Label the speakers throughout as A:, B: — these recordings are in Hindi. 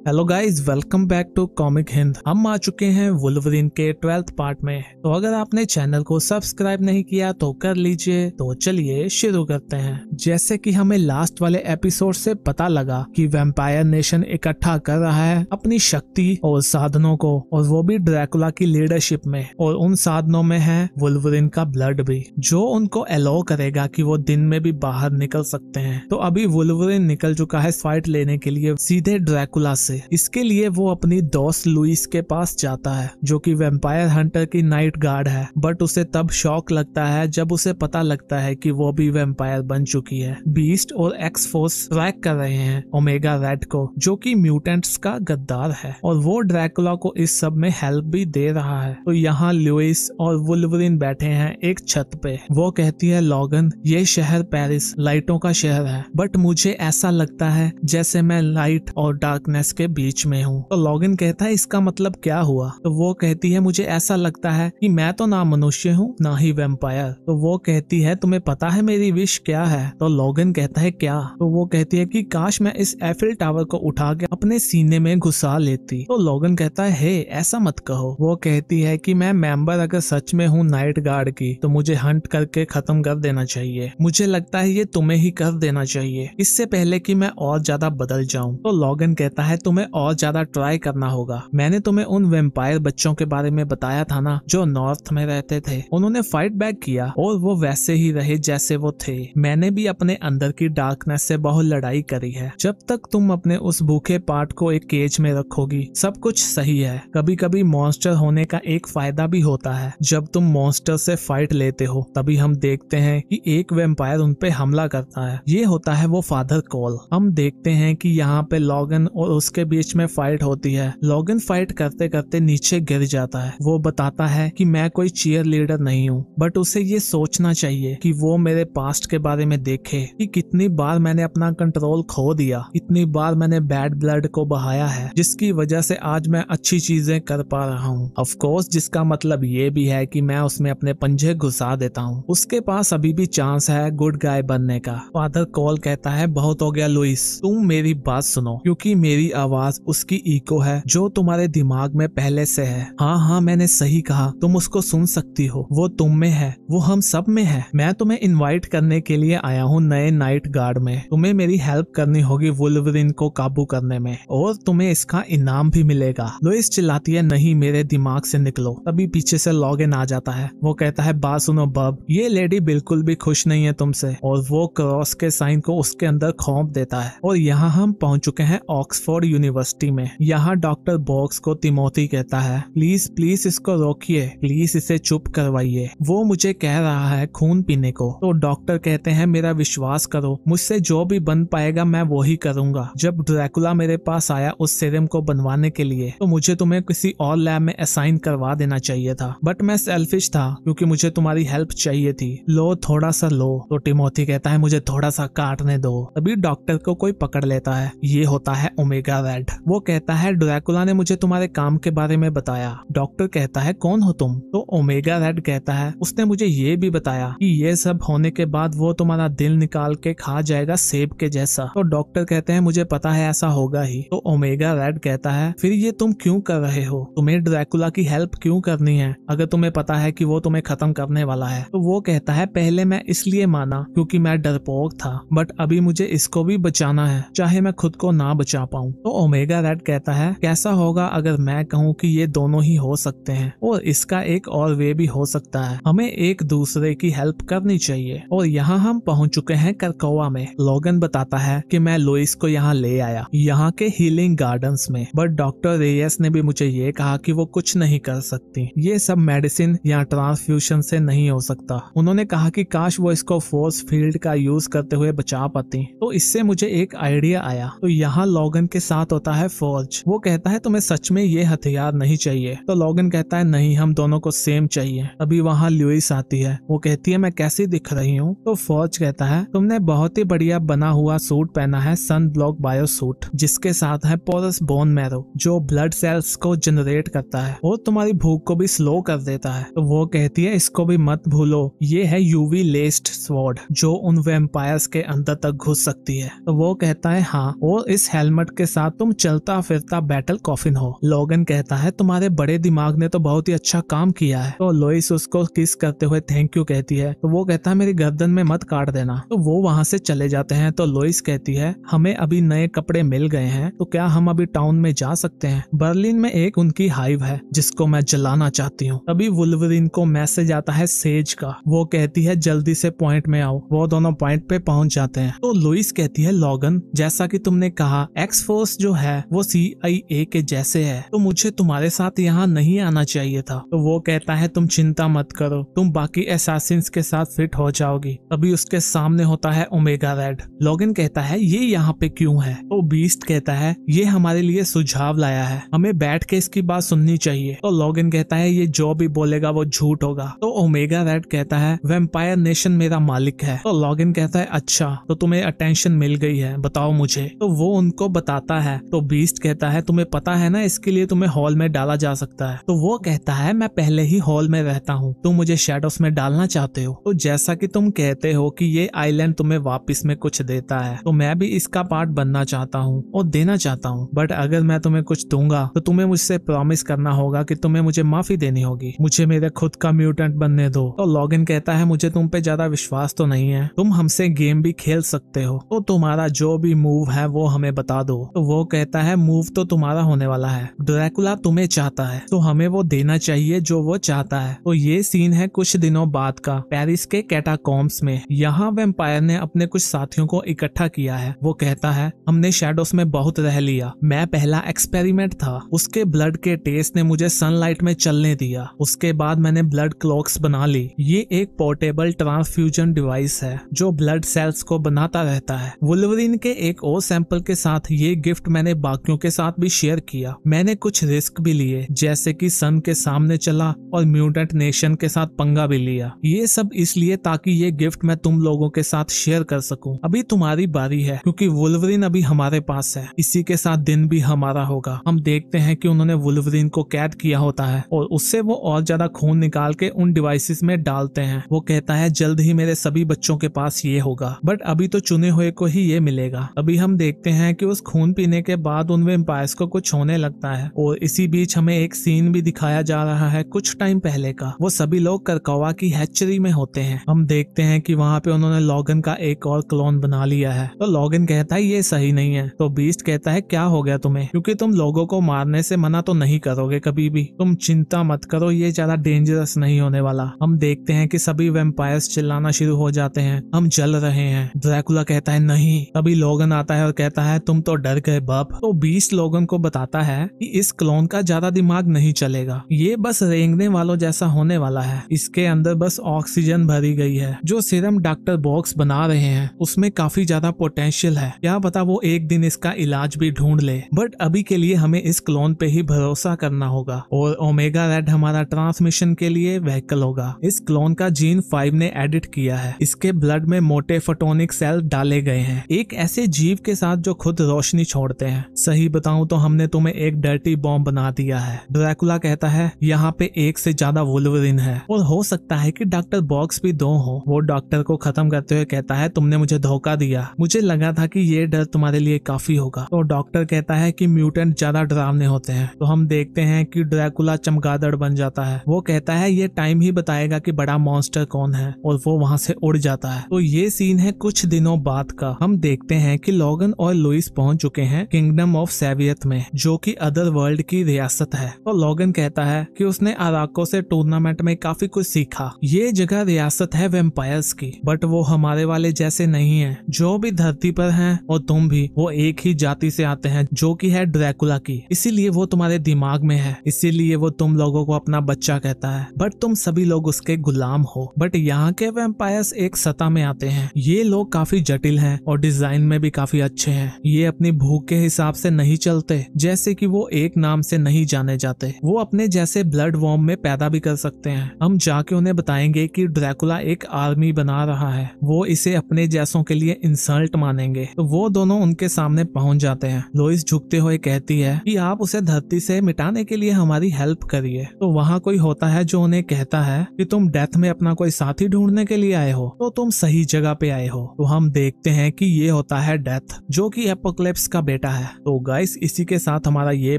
A: Hello guys, welcome back to Comic Hind. हम आ चुके हैं वुल्वरीन के 12th पार्ट में। तो अगर आपने चैनल को सब्सक्राइब नहीं किया तो कर लीजिए। तो चलिए शुरू करते हैं। जैसे कि हमें लास्ट वाले एपिसोड से पता लगा कि वैम्पायर नेशन इकट्ठा कर रहा है अपनी शक्ति और साधनों को, और वो भी ड्रैकुला की लीडरशिप में। और उन साधनों में है वुल्वरीन का ब्लड भी, जो उनको अलाउ करेगा कि वो दिन में भी बाहर निकल सकते हैं। तो अभी वुल्वरीन निकल चुका है फाइट लेने के लिए सीधे ड्रैकुला से। इसके लिए वो अपनी दोस्त लुइस के पास जाता है, जो कि वैम्पायर हंटर की नाइट गार्ड है। बट उसे तब शॉक लगता है जब उसे पता लगता है कि वो भी वैम्पायर बन चुकी है। बीस्ट और एक्स फोर्स ट्रैक कर रहे हैं ओमेगा रेड को, जो कि म्यूटेंट्स का गद्दार है, और वो ड्रैकुला को इस सब में हेल्प भी दे रहा है। तो यहाँ लुइस और वुल्वरीन बैठे हैं एक छत पे। वो कहती है, लॉगन, ये शहर पेरिस लाइटों का शहर है, बट मुझे ऐसा लगता है जैसे मैं लाइट और डार्कनेस के बीच में हूँ। तो लॉगन कहता है, इसका मतलब क्या हुआ? तो वो कहती है, मुझे ऐसा लगता है कि मैं तो ना मनुष्य हूँ ना ही वैम्पायर। तो वो कहती है, तुम्हें पता है मेरी विश क्या है? तो लॉगन कहता है, क्या? तो वो कहती है कि काश मैं इस एफिल टावर को उठा के अपने सीने में घुसा लेती। तो लॉगन कहता है, हे ऐसा मत कहो। वो कहती है कि मैं मेंबर अगर सच में हूँ नाइट गार्ड की, तो मुझे हंट करके खत्म कर देना चाहिए। मुझे लगता है ये तुम्हें ही कर देना चाहिए, इससे पहले कि मैं और ज्यादा बदल जाऊं। तो लॉगन कहता है, तुम्हें और ज्यादा ट्राई करना होगा। मैंने तुम्हें उन वैम्पायर बच्चों के बारे में बताया था ना, जो नॉर्थ में रहते थे। उन्होंने फाइट बैक किया और वो वैसे ही रहे जैसे वो थे। मैंने भी अपने अंदर की डार्कनेस से बहुत लड़ाई करी है। जब तक तुम अपने उस भूखे पार्ट को एक केज में रखोगी, सब कुछ सही है। कभी कभी मॉन्स्टर होने का एक फायदा भी होता है। जब तुम मॉन्स्टर से फाइट लेते हो, तभी हम देखते हैं कि एक वैम्पायर उन पे हमला करता है। ये होता है वो फादर कॉल। हम देखते हैं कि यहाँ पे लॉगन और उसके बीच में फाइट होती है। लॉगन फाइट करते करते नीचे गिर जाता है। वो बताता है कि मैं कोई चीयर लीडर नहीं हूँ, बट उसे ये सोचना चाहिए कि वो मेरे पास्ट के बारे में देखे कि कितनी बार मैंने अपना कंट्रोल खो दिया, इतनी बार मैंने बैड ब्लड को बहाया है, जिसकी वजह से आज मैं अच्छी चीजें कर पा रहा हूँ। ऑफ कोर्स, जिसका मतलब ये भी है कि मैं उसमें अपने पंजे घुसा देता हूँ। उसके पास अभी भी चांस है गुड गाय बनने का। फादर कॉल कहता है, बहुत हो गया लुइस, तुम मेरी बात सुनो, क्योंकि मेरी आवाज उसकी इको है जो तुम्हारे दिमाग में पहले से है। हाँ हाँ, मैंने सही कहा, तुम उसको सुन सकती हो। वो तुम में है, वो हम सब में है। मैं तुम्हें इनवाइट करने के लिए आया हूँ नए नाइट गार्ड में। तुम्हें मेरी हेल्प करनी होगी वुल्वरीन को काबू करने में, और तुम्हें इसका इनाम भी मिलेगा। लुइस चिल्लाती है, नहीं, मेरे दिमाग से निकलो। तभी पीछे से लॉगन आ जाता है। वो कहता है, बात सुनो बब, ये लेडी बिल्कुल भी खुश नहीं है तुमसे, और वो क्रॉस के साइन को उसके अंदर खौंप देता है। और यहाँ हम पहुंच चुके हैं ऑक्सफोर्ड यूनिवर्सिटी में। यहाँ डॉक्टर बॉक्स को तिमोथी कहता है, प्लीज प्लीज इसको रोकिए, प्लीज इसे चुप करवाइए, वो मुझे कह रहा है खून पीने को। तो डॉक्टर कहते हैं, मेरा विश्वास करो, मुझसे जो भी बन पाएगा मैं वो ही करूंगा। जब ड्रैकुला मेरे पास आया उस सीरम को बनवाने के लिए, तो मुझे तुम्हें किसी और लैब में असाइन करवा देना चाहिए था, बट मैं सेल्फिश था क्योंकि मुझे तुम्हारी हेल्प चाहिए थी। लो, थोड़ा सा लो। तो टिमोथी कहता है, मुझे थोड़ा सा काटने दो। तभी डॉक्टर को कोई पकड़ लेता है। ये होता है ओमेगा रेड। वो कहता है, ड्रैकुला ने मुझे तुम्हारे काम के बारे में बताया। डॉक्टर कहता है, कौन हो तुम? तो ओमेगा रेड कहता है, उसने मुझे ये भी बताया कि ये सब होने के बाद वो तुम्हारा दिल निकाल के खा जाएगा सेब के जैसा। तो डॉक्टर कहते हैं, मुझे पता है ऐसा होगा ही। तो ओमेगा रेड कहता है, फिर ये तुम क्यों कर रहे हो? तुम्हें ड्रैकुला की हेल्प क्यों करनी है अगर तुम्हें पता है कि वो तुम्हें खत्म करने वाला है? तो वो कहता है, पहले मैं इसलिए माना क्योंकि मैं डरपोक था, बट अभी मुझे इसको भी बचाना है, चाहे मैं खुद को ना बचा पाऊं। तो ओमेगा रेड कहता है, कैसा होगा अगर मैं कहूँ कि ये दोनों ही हो सकते हैं, और इसका एक और वे भी हो सकता है। हमें एक दूसरे की हेल्प करनी चाहिए। और यहाँ हम पहुँच चुके हैं करकोवा में। लॉगन बताता है कि मैं लुइस को यहाँ ले आया, यहाँ के हीलिंग गार्डन्स में, बट डॉक्टर रेयस ने भी मुझे ये कहा कि वो कुछ नहीं कर सकती। ये सब मेडिसिन या ट्रांसफ्यूशन से नहीं हो सकता। उन्होंने कहा कि काश वो इसको फोर्स फील्ड का यूज करते हुए बचा पाती। तो इससे मुझे एक आइडिया आया। तो यहाँ लॉगन के साथ होता है फॉर्ज। वो कहता है, तुम्हें सच में ये हथियार नहीं चाहिए? तो लॉगन कहता है, नहीं, हम दोनों को सेम चाहिए। अभी वहाँ लुइस आती है। वो कहती है, मैं कैसी दिख रही हूँ? तो फॉर्ज कहता है, तुमने बहुत ही बढ़िया बना हुआ सूट पहना है, सन ब्लॉक बायो सूट, जिसके साथ है पोरस बोन मैरो, जो ब्लड सेल्स को जनरेट करता है और तुम्हारी भूख को भी स्लो कर देता है। तो वो कहती है, इसको भी मत भूलो, ये है यूवी लेस्ड स्वॉर्ड, जो उन वैम्पायर्स के अंदर तक घुस सकती है। तो वो कहता है, हाँ, और इस हेलमेट के साथ तुम चलता फिरता बैटल कॉफिन हो। लोगन कहता है तुम्हारे बड़े दिमाग ने तो बहुत ही अच्छा काम किया है। तो लोइस उसको किस करते हुए थैंक यू कहती है। तो वो कहता है मेरी गर्दन में मत काट देना। तो वो वहाँ से चले जाते हैं। तो लोइस कहती है हमें अभी नए कपड़े मिल गए हैं, तो क्या हम अभी टाउन में जा सकते हैं? बर्लिन में एक उनकी हाइव है जिसको मैं जलाना चाहती हूँ। तभी वुल्वरीन को मैसेज आता है सेज का। वो कहती है जल्दी से पॉइंट में आओ। वो दोनों पॉइंट पे पहुंच जाते हैं। तो लुइस कहती है लोगन, जैसा कि तुमने कहा एक्स फोर्स जो है वो CIA के जैसे है, तो मुझे तुम्हारे साथ यहाँ नहीं आना चाहिए था। तो वो कहता है तुम चिंता मत करो, तुम बाकी असैसिन्स के साथ फिट हो जाओगी। अभी उसके सामने होता है ओमेगा रेड। लोगन कहता है ये यहाँ पे क्यों है? तो बीस्ट कहता है ये हमारे लिए सुझाव लाया है, हमें बैठ के इसकी बात सुननी चाहिए। तो लोगन कहता है ये जो भी बोलेगा वो झूठ होगा। तो ओमेगा रेड कहता है वैम्पायर नेशन मेरा मालिक है। तो लोगन कहता है अच्छा, तो तुम्हें अटेंशन मिल गई है, बताओ मुझे। तो वो उनको बताता है। तो बीस्ट कहता है तुम्हें पता है ना इसके लिए तुम्हें हॉल में डाला जा सकता है। तो वो कहता है मैं पहले ही हॉल में रहता हूँ, तुम मुझे शैडोस में डालना चाहते हो। तो जैसा कि तुम कहते हो कि ये आइलैंड तुम्हें वापस में कुछ देता है, तो मैं भी इसका पार्ट बनना चाहता हूँ और देना चाहता हूँ। बट अगर मैं तुम्हें कुछ दूंगा तो तुम्हें मुझसे प्रॉमिस करना होगा कि तुम्हें मुझे माफी देनी होगी, मुझे मेरे खुद का म्यूटेंट बनने दो। तो लॉगिन कहता है मुझे तुम पे ज्यादा विश्वास तो नहीं है, तुम हमसे गेम भी खेल सकते हो, तो तुम्हारा जो भी मूव है वो हमें बता दो। तो वो कहता है मूव तो तुम्हारा होने वाला है, ड्रैकुला तुम्हें चाहता है तो हमें वो देना चाहिए जो वो चाहता है। तो ये सीन है कुछ दिनों बाद का पेरिस के कैटाकॉम्स में। यहाँ वैम्पायर ने अपने कुछ साथियों को इकट्ठा किया है। वो कहता है हमने शैडोस में बहुत रह लिया, मैं पहला एक्सपेरिमेंट था, उसके ब्लड के टेस्ट ने मुझे सनलाइट में चलने दिया, उसके बाद मैंने ब्लड क्लॉक्स बना ली। ये एक पोर्टेबल ट्रांसफ्यूजन डिवाइस है जो ब्लड सेल्स को बनाता रहता है। वुल्वरीन के एक और सैंपल के साथ ये गिफ्ट मैंने बाकियों के साथ भी शेयर किया। मैंने कुछ रिस्क भी लिए, जैसे कि सन के सामने चला और म्यूटेंट नेशन के साथ पंगा भी लिया। ये सब इसलिए ताकि ये गिफ्ट मैं तुम लोगों के साथ शेयर कर सकूं। अभी तुम्हारी बारी है, क्योंकि वुल्वरीन अभी हमारे पास है, इसी के साथ दिन भी हमारा होगा। हम देखते हैं कि उन्होंने वुल्वरीन को कैद किया होता है और उससे वो और ज्यादा खून निकाल के उन डिवाइसेस में डालते हैं। वो कहता है जल्द ही मेरे सभी बच्चों के पास ये होगा, बट अभी तो चुने हुए को ही ये मिलेगा। अभी हम देखते हैं कि उस खून पीने के बाद उन वैम्पायर्स को कुछ होने लगता है और इसी बीच हमें एक सीन भी दिखाया जा रहा है कुछ टाइम पहले का। वो सभी लोग करकवा की हैचरी में होते हैं। हम देखते हैं कि वहाँ पे उन्होंने लॉगन का एक और क्लोन बना लिया है। तो लॉगन कहता है ये सही नहीं है। तो बीस्ट कहता है क्या हो गया तुम्हें, क्योंकि तुम लोगों को मारने से मना तो नहीं करोगे कभी भी, तुम चिंता मत करो, ये ज्यादा डेंजरस नहीं होने वाला। हम देखते हैं कि सभी वैम्पायर्स चिल्लाना शुरू हो जाते हैं, हम जल रहे हैं। ड्रैकुला कहता है नहीं। तभी लोगन आता है और कहता है तुम तो डर गए बाप। तो बीस्ट लोगन को बताता है कि इस क्लोन का ज्यादा दिमाग नहीं चलेगा, ये बस रेंगने वालों जैसा होने वाला है, इसके अंदर बस ऑक्सीजन भरी गई है। जो सीरम डॉक्टर बॉक्स बना रहे हैं उसमें काफी ज्यादा पोटेंशियल है, क्या पता वो एक दिन इसका इलाज भी ढूंढ ले। बट अभी के लिए हमें इस क्लोन पे ही भरोसा करना होगा और ओमेगा रेड हमारा ट्रांसमिशन के लिए व्हीकल होगा। इस क्लोन का जीन 5 ने एडिट किया है, इसके ब्लड में मोटे फोटोनिक सेल डाले गए हैं, एक ऐसे जीव के साथ जो खुद रोशनी छोड़ते हैं। सही बताऊं तो हमने तुम्हें एक डर्टी बॉम्ब बना दिया है। ड्रैकुला कहता है यहाँ पे एक से ज्यादा वुल्वरीन है और हो सकता है कि डॉक्टर बॉक्स भी 2 हो। वो डॉक्टर को खत्म करते हुए कहता है तुमने मुझे धोखा दिया, मुझे लगा था कि ये डर तुम्हारे लिए काफी होगा। तो डॉक्टर कहता है कि म्यूटेंट ज्यादा डरावने होते हैं। तो हम देखते हैं कि ड्रैकुला चमगादड़ बन जाता है। वो कहता है ये टाइम ही बताएगा कि बड़ा मॉन्स्टर कौन है और वो वहाँ से उड़ जाता है। तो ये सीन है कुछ दिनों बाद का। हम देखते हैं कि लोगन और लुइस पहुंच चुके हैं किंगडम ऑफ सेवियत में, जो कि अदर वर्ल्ड की रियासत है। तो लोगन कहता है कि उसने अराको से टूर्नामेंट में काफी कुछ सीखा। ये जगह रियासत है वैम्पायर्स की, बट वो हमारे वाले जैसे नहीं है। जो भी धरती पर हैं और तुम भी, वो एक ही जाति से आते हैं जो कि है ड्रैकुला की, इसीलिए वो तुम्हारे दिमाग में है, इसीलिए वो तुम लोगों को अपना बच्चा कहता है, बट तुम सभी लोग उसके गुलाम हो। बट यहाँ के वैम्पायर्स एक सत्ता में आते हैं। ये लोग काफी जटिल हैं और डिजाइन में भी काफी अच्छे हैं। ये अपनी भूख के हिसाब से नहीं चलते, जैसे कि वो एक नाम से नहीं जाने जाते। वो अपने जैसे ब्लड वॉर्म में पैदा भी कर सकते हैं। हम जाके उन्हें बताएंगे कि ड्रैकुला एक आर्मी बना रहा है, वो इसे अपने जैसों के लिए इंसल्ट मानेंगे। तो वो दोनों उनके सामने पहुंच जाते हैं। लोइस झुकते हुए कहती है कि आप उसे धरती से मिटाने के लिए हमारी हेल्प करिए। तो वहाँ कोई होता है जो उन्हें कहता है कि तुम डेथ में अपना कोई साथी ढूंढने के लिए आए हो, तो तुम सही जगह पे आए हो। तो हम देखते हैं कि ये होता है डेथ, जो कि एपोक्लिप्स का बेटा बेटा है। तो गाइस इसी के साथ हमारा ये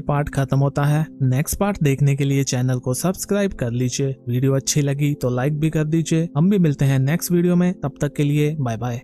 A: पार्ट खत्म होता है। नेक्स्ट पार्ट देखने के लिए चैनल को सब्सक्राइब कर लीजिए। वीडियो अच्छी लगी तो लाइक भी कर दीजिए। हम भी मिलते हैं नेक्स्ट वीडियो में, तब तक के लिए बाय बाय।